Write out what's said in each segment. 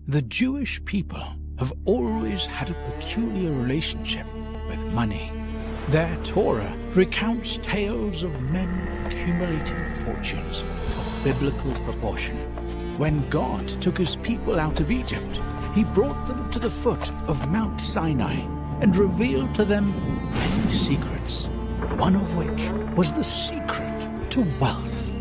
The Jewish people have always had a peculiar relationship with money. Their Torah recounts tales of men accumulating fortunes of biblical proportion. When God took his people out of Egypt, he brought them to the foot of Mount Sinai and revealed to them many secrets, one of which was the secret to wealth.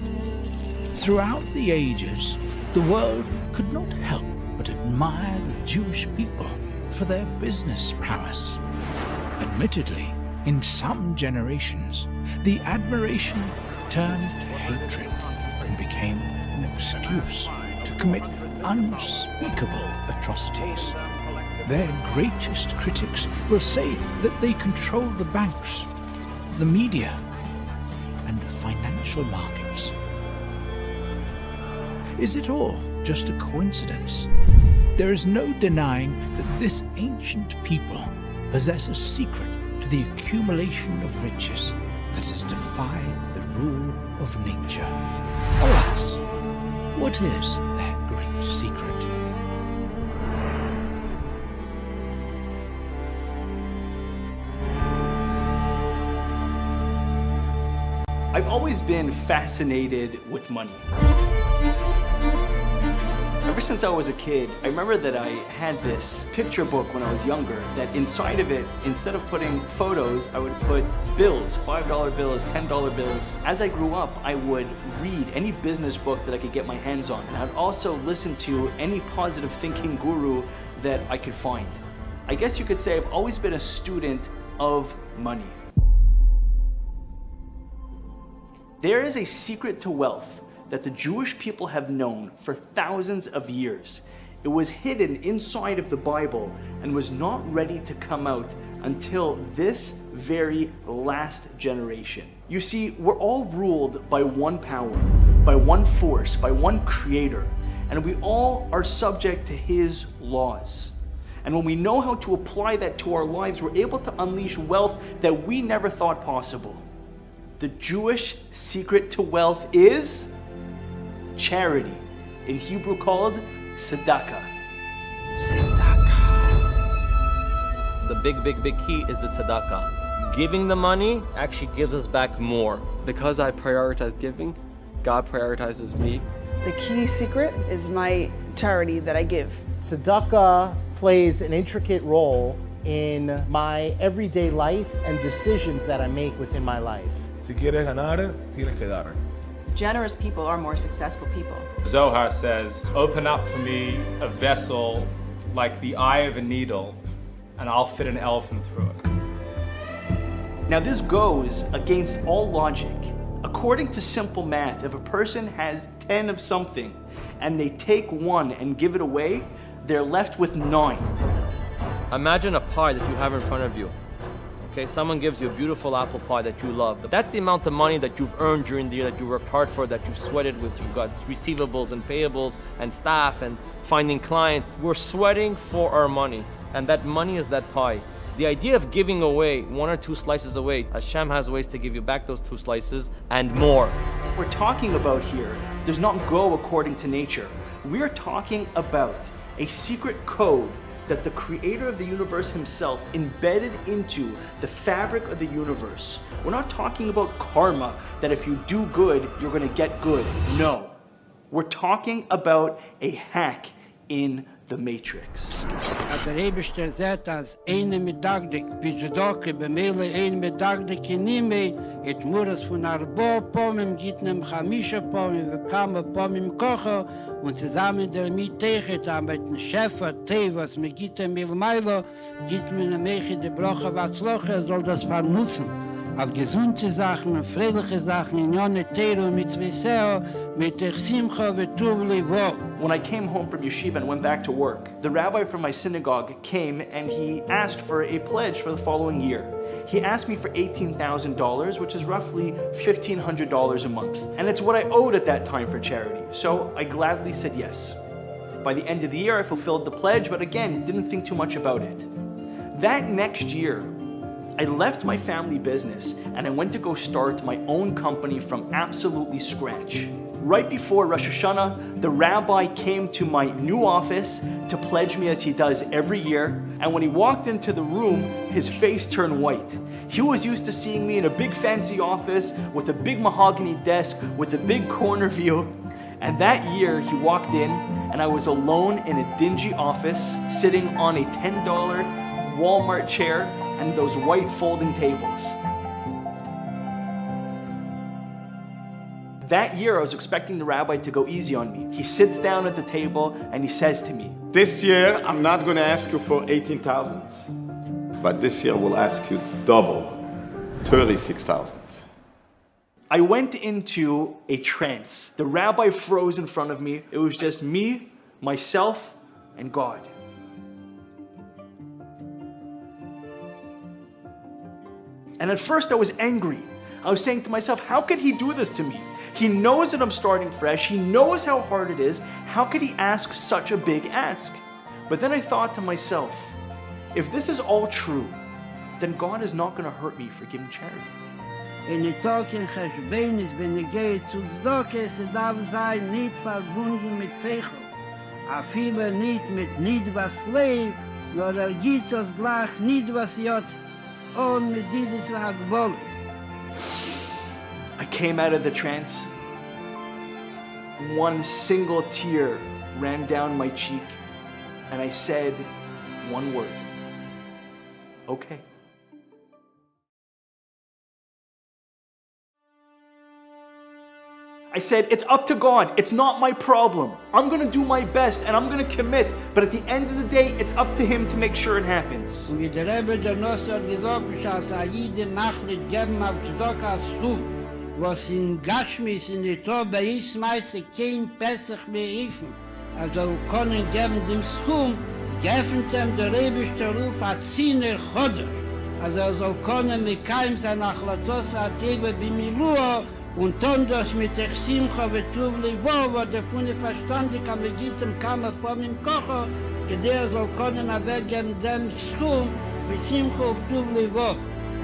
Throughout the ages, the world could not help but admire the Jewish people for their business prowess. Admittedly, in some generations, the admiration turned to hatred and became an excuse to commit unspeakable atrocities. Their greatest critics will say that they control the banks, the media, and the financial markets. Is it all just a coincidence? There is no denying that this ancient people possess a secret to the accumulation of riches that has defied the rule of nature. Alas, what is their great secret? I've always been fascinated with money. Ever since I was a kid, I remember that I had this picture book when I was younger, that inside of it, instead of putting photos, I would put bills, $5 bills, $10 bills. As I grew up, I would read any business book that I could get my hands on, and I'd also listen to any positive thinking guru that I could find. I guess you could say I've always been a student of money. There is a secret to wealth that the Jewish people have known for thousands of years. It was hidden inside of the Bible and was not ready to come out until this very last generation. You see, we're all ruled by one power, by one force, by one creator, and we all are subject to his laws. And when we know how to apply that to our lives, we're able to unleash wealth that we never thought possible. The Jewish secret to wealth is charity, in Hebrew called tzedakah. The big key is the tzedakah. Giving the money actually gives us back more. Because I prioritize giving, God prioritizes me. The key secret is my charity that I give. Tzedakah plays an intricate role in my everyday life and decisions that I make within my life. Si quieres ganar, tienes que dar. Generous people are more successful people. Zohar says, open up for me a vessel like the eye of a needle, and I'll fit an elephant through it. Now this goes against all logic. According to simple math, if a person has 10 of something and they take one and give it away, they're left with 9. Imagine a pie that you have in front of you. Okay, someone gives you a beautiful apple pie that you love. That's the amount of money that you've earned during the year, that you worked hard for, that you've sweated with. You've got receivables and payables and staff and finding clients. We're sweating for our money, and that money is that pie. The idea of giving away 1 or 2 slices away, Hashem has ways to give you back those 2 slices and more. What we're talking about here does not go according to nature. We're talking about a secret code that the creator of the universe himself embedded into the fabric of the universe. We're not talking about karma, that if you do good, you're gonna get good. No. We're talking about a hack in the matrix. Der Rebischter sagt, als eine medagdik, bizudoke, bemele eine medagdik nime, et muras von arbo pomim, gitnem chamisha pomim, vekama pomim kocho, und zusammen damit techet, mit dem Schäfer, Tevas, mit gitem milmailo, gitmen a meche de brocha vatzloche, soll das vernutzen. Auf gesunde Sachen, friedliche Sachen, in jone Teru, mit Zwiseo, mit Simcha, vetuv livo. When I came home from yeshiva and went back to work, the rabbi from my synagogue came and he asked for a pledge for the following year. He asked me for $18,000, which is roughly $1,500 a month. And it's what I owed at that time for charity. So I gladly said yes. By the end of the year, I fulfilled the pledge, but again, didn't think too much about it. That next year, I left my family business and I went to go start my own company from absolutely scratch. Right before Rosh Hashanah, the rabbi came to my new office to pledge me as he does every year. And when he walked into the room, his face turned white. He was used to seeing me in a big fancy office with a big mahogany desk with a big corner view. And that year he walked in and I was alone in a dingy office sitting on a $10 Walmart chair and those white folding tables. That year, I was expecting the rabbi to go easy on me. He sits down at the table and he says to me, "This year, I'm not going to ask you for 18,000, but this year we'll ask you double, 36,000. I went into a trance. The rabbi froze in front of me. It was just me, myself, and God. And at first I was angry. I was saying to myself, how could he do this to me? He knows that I'm starting fresh. He knows how hard it is. How could he ask such a big ask? But then I thought to myself, if this is all true, then God is not going to hurt me for giving charity. In the talking Cheshbenis, wenn gehe zu Tzedake, es darf sein nicht verbunden mit Seichel. A viele nicht mit was leib, nur gibt es gleich nicht was jot, und mit dieses war gewollt. I came out of the trance. One single tear ran down my cheek, and I said one word. Okay. I said, it's up to God. It's not my problem. I'm going to do my best and I'm going to commit. But at the end of the day, it's up to Him to make sure it happens. Und wie der Rebbe der Nosser gesagt, dass jede Nacht nicht geben auf Tzedaka als Stub, was in Gashmis in der Tor bei ist meistens kein Pesach mehr helfen. Also können geben dem Schum, geöffnet ihm der Rebbe Ruf a Ziner Choder. Also soll können mit keinem sein Achlatos a Tebe bimilua, und dann das mit der Simcha vetuv levo, wo der Funde verstandig am Egipten kam vor dem Kocher, der soll können weggeben dem Schum mit Simcha auf tuv levo.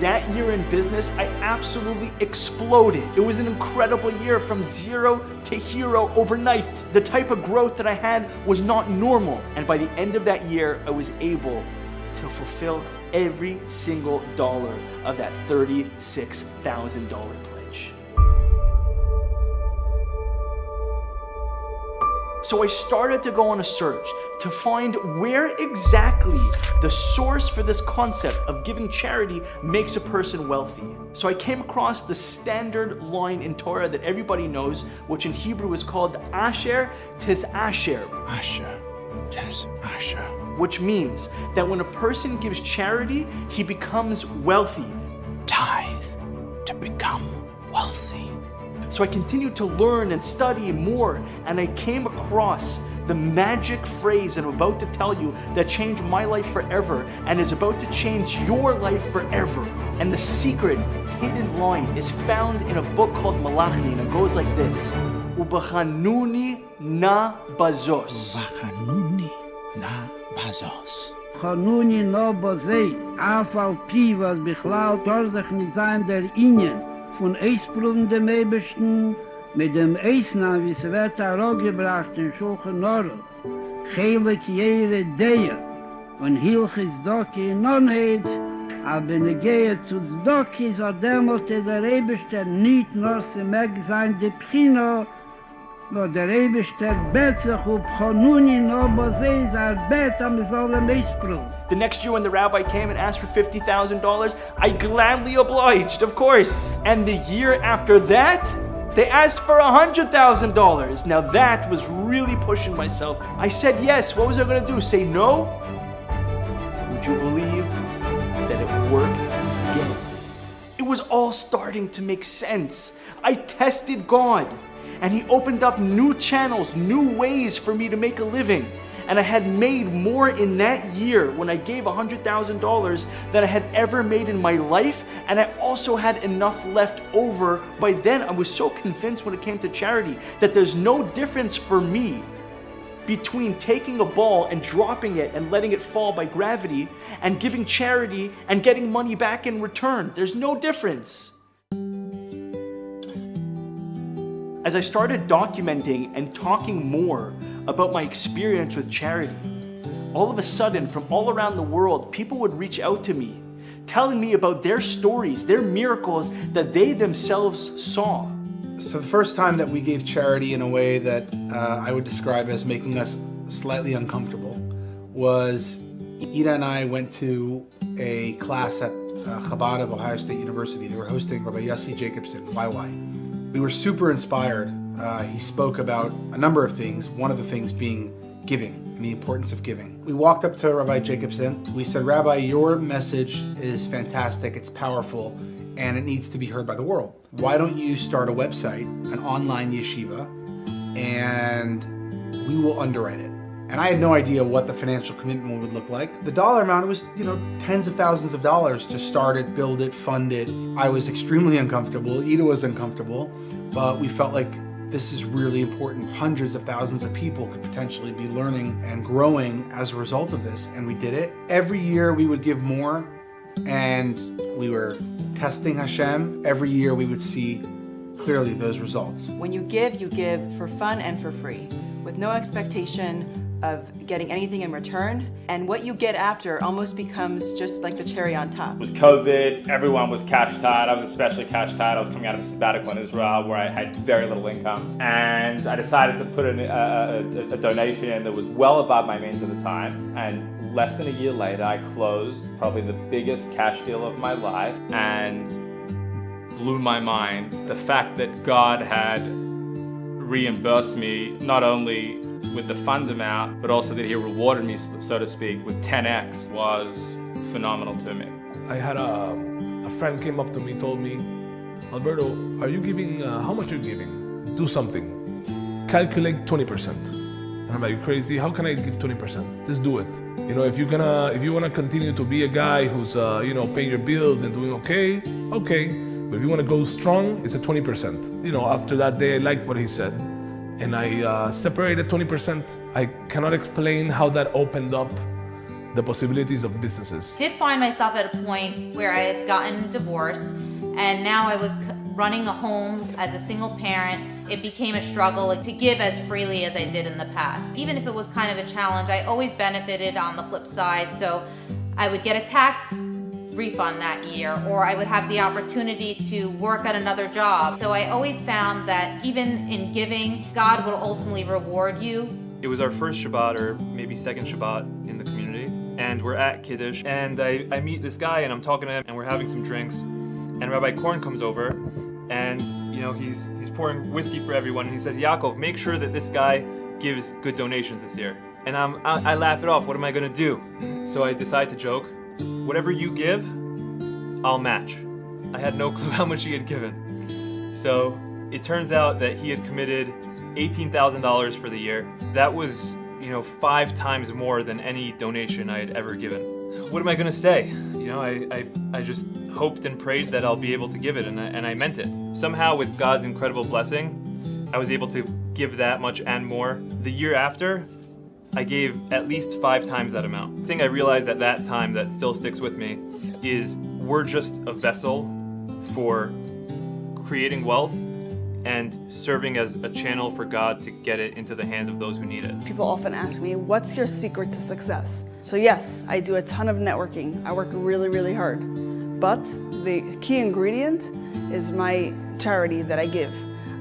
That year in business, I absolutely exploded. It was an incredible year from zero to hero overnight. The type of growth that I had was not normal. And by the end of that year, I was able to fulfill every single dollar of that $36,000 pledge. So I started to go on a search to find where exactly the source for this concept of giving charity makes a person wealthy. So I came across the standard line in Torah that everybody knows, which in Hebrew is called Asher tis Asher. Asher tis Asher. Which means that when a person gives charity, he becomes wealthy. Tithe to become wealthy. So I continued to learn and study more, and I came across the magic phrase that I'm about to tell you that changed my life forever and is about to change your life forever. And the secret hidden line is found in a book called Malachi, and it goes like this. Ubachanuni na bazos. Ubachanuni na bazos. Chanuni no bazes, afal pi was bichlal torzach nicht sein der Ingen. Von Eisproben dem Ebersten, mit dem Eisnamen, wie es wird herausgebracht in Schulchen Norel, Chelik jere Deir, und Hilchis Doki in Nonheits, aber ne Gehe zu Zdoki, so demolte der Eberste nicht nur se meg sein de Pchino, no der Eberste bet sich up Chanuni no Bozei, ar bet am Zolem Eisproben. The next year when the rabbi came and asked for $50,000, I gladly obliged, of course. And the year after that, they asked for $100,000. Now that was really pushing myself. I said yes. What was I going to do? Say no? Would you believe that it worked again? It was all starting to make sense. I tested God, and He opened up new channels, new ways for me to make a living. And I had made more in that year when I gave $100,000 than I had ever made in my life. And I also had enough left over. By then, I was so convinced when it came to charity that there's no difference for me between taking a ball and dropping it and letting it fall by gravity and giving charity and getting money back in return. There's no difference. As I started documenting and talking more about my experience with charity, all of a sudden, from all around the world, people would reach out to me, telling me about their stories, their miracles that they themselves saw. So the first time that we gave charity in a way that I would describe as making us slightly uncomfortable was Ida and I went to a class at Chabad of Ohio State University. They were hosting Rabbi Yossi Jacobson, YY. We were super inspired. He spoke about a number of things, one of the things being giving and the importance of giving. We walked up to Rabbi Jacobson. We said, Rabbi, your message is fantastic, it's powerful, and it needs to be heard by the world. Why don't you start a website, an online yeshiva, and we will underwrite it. And I had no idea what the financial commitment would look like. The dollar amount was, tens of thousands of dollars to start it, build it, fund it. I was extremely uncomfortable. Ida was uncomfortable, but we felt like this is really important. Hundreds of thousands of people could potentially be learning and growing as a result of this, and we did it. Every year we would give more, and we were testing Hashem. Every year we would see clearly those results. When you give for fun and for free, with no expectation of getting anything in return, and what you get after almost becomes just like the cherry on top. It was COVID, everyone was cash tight. I was especially cash tight. I was coming out of a sabbatical in Israel where I had very little income. And I decided to put in a donation in that was well above my means at the time. And less than a year later, I closed probably the biggest cash deal of my life, and blew my mind. The fact that God had reimbursed me not only with the fund amount, but also that he rewarded me, so to speak, with 10x was phenomenal to me. I had a friend came up to me, told me, Alberto, are you giving, how much are you giving? Do something. Calculate 20%. And I'm like, crazy, how can I give 20%? Just do it. If you wanna continue to be a guy who's, paying your bills and doing okay. But if you wanna go strong, it's a 20%. After that day, I liked what he said. And I separated 20%. I cannot explain how that opened up the possibilities of businesses. I did find myself at a point where I had gotten divorced, and now I was running a home as a single parent. It became a struggle to give as freely as I did in the past. Even if it was kind of a challenge, I always benefited on the flip side. So I would get a tax refund that year, or I would have the opportunity to work at another job. So I always found that even in giving, God will ultimately reward you. It was our first Shabbat, or maybe second Shabbat in the community, and we're at Kiddush, and I meet this guy, and I'm talking to him, and we're having some drinks, and Rabbi Korn comes over, and he's pouring whiskey for everyone, and he says, Yaakov, make sure that this guy gives good donations this year. And I laugh it off. What am I gonna do? So I decide to joke, whatever you give, I'll match. I had no clue how much he had given. So it turns out that he had committed $18,000 for the year. That was, 5 times more than any donation I had ever given. What am I gonna say? I just hoped and prayed that I'll be able to give it, and I meant it. Somehow, with God's incredible blessing, I was able to give that much and more. The year after, I gave at least 5 times that amount. The thing I realized at that time that still sticks with me is we're just a vessel for creating wealth and serving as a channel for God to get it into the hands of those who need it. People often ask me, what's your secret to success? So yes, I do a ton of networking. I work really, really hard. But the key ingredient is my charity that I give.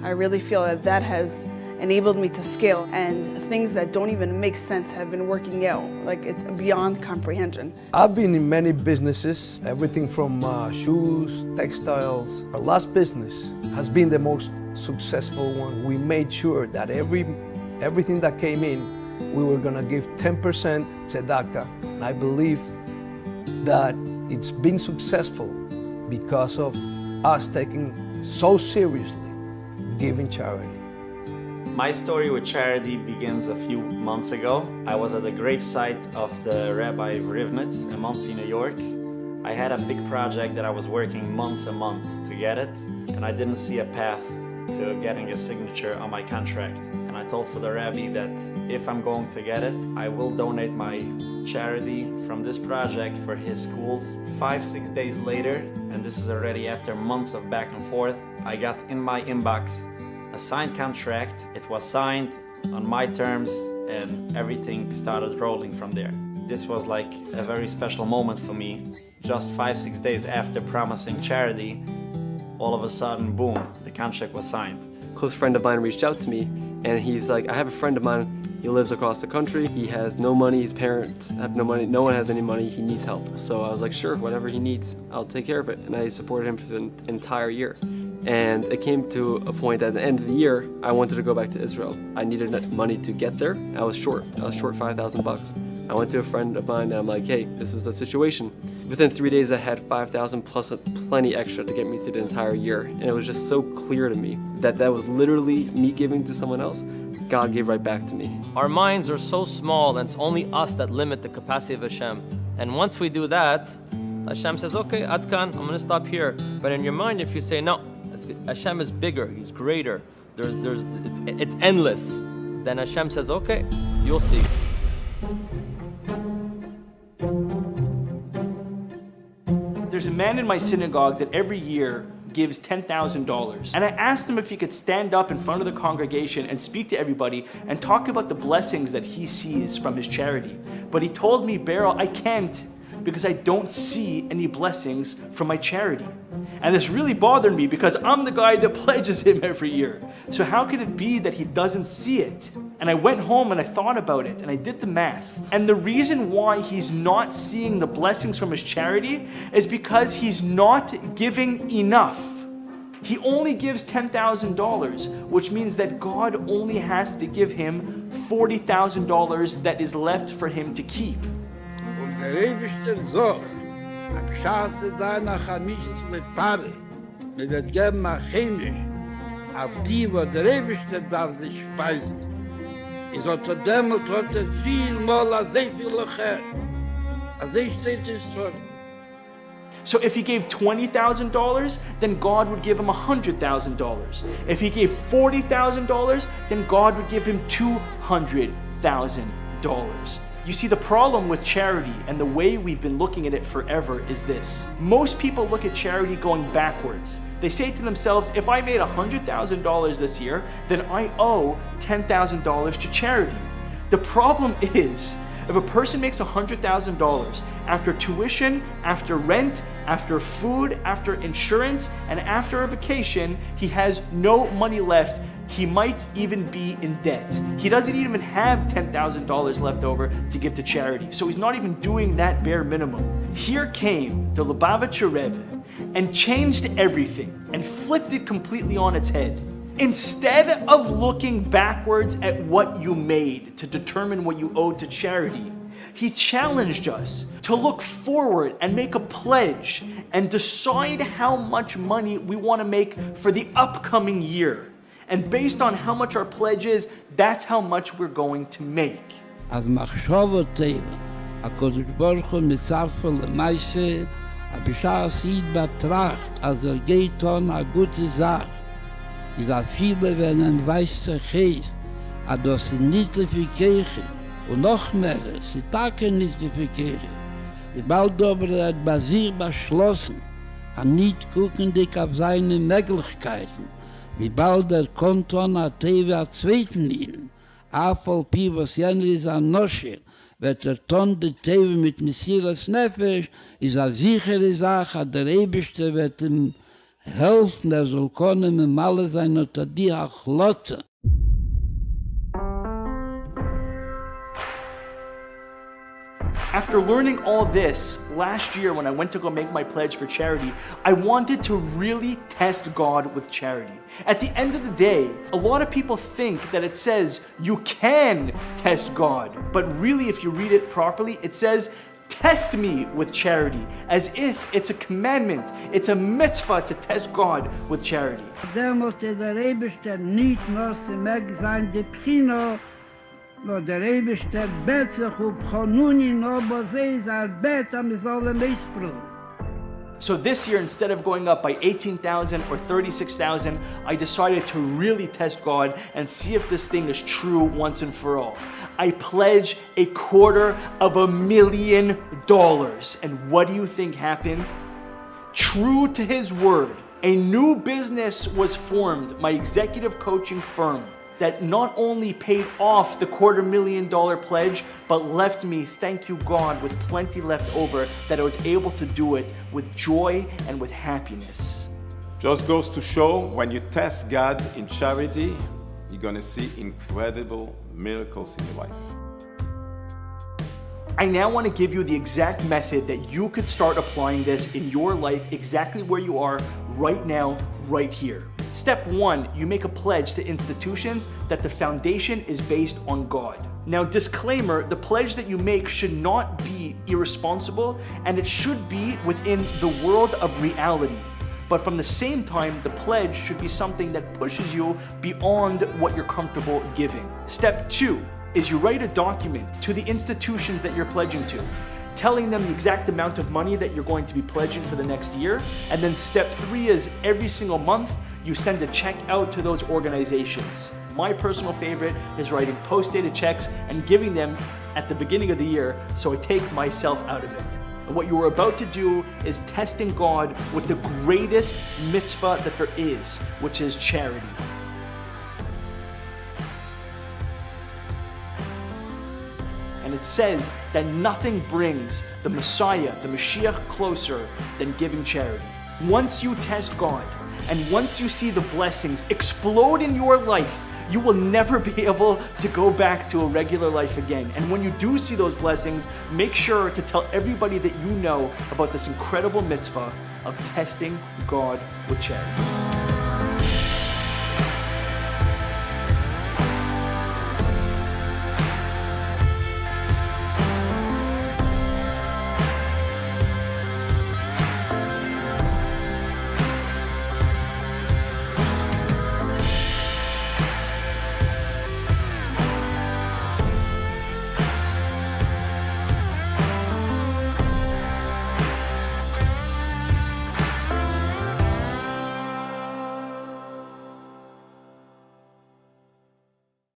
I really feel that has enabled me to scale, and things that don't even make sense have been working out. Like, it's beyond comprehension. I've been in many businesses, everything from shoes, textiles. Our last business has been the most successful one. We made sure that everything that came in, we were gonna give 10% tzedakah. And I believe that it's been successful because of us taking so seriously giving charity. My story with charity begins a few months ago. I was at the gravesite of the Rabbi Rivnitz in Monsey, New York. I had a big project that I was working months and months to get it, and I didn't see a path to getting a signature on my contract. And I told for the Rabbi that if I'm going to get it, I will donate my charity from this project for his schools. 5-6 days later, and this is already after months of back and forth, I got in my inbox a signed contract. It was signed on my terms and everything started rolling from there. This was like a very special moment for me. Just 5-6 days after promising charity, all of a sudden, boom, the contract was signed. A close friend of mine reached out to me and he's like, I have a friend of mine, he lives across the country, he has no money, his parents have no money, no one has any money, he needs help. So I was like, sure, whatever he needs, I'll take care of it. And I supported him for the entire year. And it came to a point at the end of the year, I wanted to go back to Israel. I needed money to get there. I was short $5,000. I went to a friend of mine and I'm like, hey, this is the situation. Within 3 days I had 5,000 plus plenty extra to get me through the entire year. And it was just so clear to me that that was literally me giving to someone else. God gave right back to me. Our minds are so small and it's only us that limit the capacity of Hashem. And once we do that, Hashem says, okay, Adkan, I'm gonna stop here. But in your mind, if you say, no, Hashem is bigger, He's greater, it's endless, then Hashem says, okay, you'll see. There's a man in my synagogue that every year gives $10,000. And I asked him if he could stand up in front of the congregation and speak to everybody and talk about the blessings that he sees from his charity. But he told me, Beryl, I can't, because I don't see any blessings from my charity. And this really bothered me because I'm the guy that pledges him every year. So how could it be that he doesn't see it? And I went home and I thought about it and I did the math. And the reason why he's not seeing the blessings from his charity is because he's not giving enough. He only gives $10,000, which means that God only has to give him $40,000 that is left for him to keep. Der Ewigste sagt, am Schaße seiner Chamisches mit Pfarre, mir wird geben a Chemisch, auf die, wo der Ewigste darf sich speisen. Ich sollte dämmelt heute viel mal als sehr viel Lecher. Als ich steht es vor. So if he gave $20,000, then God would give him $100,000. If he gave $40,000, then God would give him $200,000. You see, the problem with charity and the way we've been looking at it forever is this. Most people look at charity going backwards. They say to themselves, if I made $100,000 this year, then I owe $10,000 to charity. The problem is, if a person makes $100,000 after tuition, after rent, after food, after insurance, and after a vacation, he has no money left. He might even be in debt. He doesn't even have $10,000 left over to give to charity. So he's not even doing that bare minimum. Here came the Lubavitcher Rebbe and changed everything and flipped it completely on its head. Instead of looking backwards at what you made to determine what you owed to charity, he challenged us to look forward and make a pledge and decide how much money we want to make for the upcoming year. And based on how much our pledge is, that's how much we're going to make. As machshava teva, HaKadosh Baruch Hu mitzarfel lemaise, a bishar sid betracht, as geht on a gute Sach. Is a viele werden weiß zercheis, a das nicht für Kirche, und noch mehr, sie taken nicht für Kirche. Die bald aber hat Basir beschlossen, a nicht gucken dich auf seine Möglichkeiten. Wie bald kommt on a Teve a zweiten Linie. Afol Pi, was jener ist a Noscher, wird ton de Teve mit Messias Nefesh, ist a sichere Sache, der Eberste wird ihm helfen, soll können mit Malle sein unter die Achlotte. After learning all this, last year when I went to go make my pledge for charity, I wanted to really test God with charity. At the end of the day, a lot of people think that it says you can test God, but really if you read it properly, it says test me with charity, as if it's a commandment, it's a mitzvah to test God with charity. Der musste der Eberste nicht nur sie mag sein, die Pchino, no der Eberste bet sich auf Chanuni, no bo sie ist bet am solle Mispruch. So this year, instead of going up by 18,000 or 36,000, I decided to really test God and see if this thing is true once and for all. I pledged $250,000. And what do you think happened? True to his word, A new business was formed, my executive coaching firm, that not only paid off the $250,000 pledge, but left me, thank you God, with plenty left over, that I was able to do it with joy and with happiness. Just goes to show, when you test God in charity, you're gonna see incredible miracles in your life. I now want to give you the exact method that you could start applying this in your life exactly where you are right now, right here. Step 1, you make a pledge to institutions that the foundation is based on God. Now, disclaimer, the pledge that you make should not be irresponsible, and it should be within the world of reality. But from the same time, the pledge should be something that pushes you beyond what you're comfortable giving. Step 2 is you write a document to the institutions that you're pledging to, telling them the exact amount of money that you're going to be pledging for the next year. And then step 3 is every single month, you send a check out to those organizations. My personal favorite is writing post-dated checks and giving them at the beginning of the year, so I take myself out of it. And what you are about to do is testing God with the greatest mitzvah that there is, which is charity. And it says that nothing brings the Messiah, the Mashiach, closer than giving charity. Once you test God, and once you see the blessings explode in your life, you will never be able to go back to a regular life again. And when you do see those blessings, make sure to tell everybody that you know about this incredible mitzvah of testing God with charity.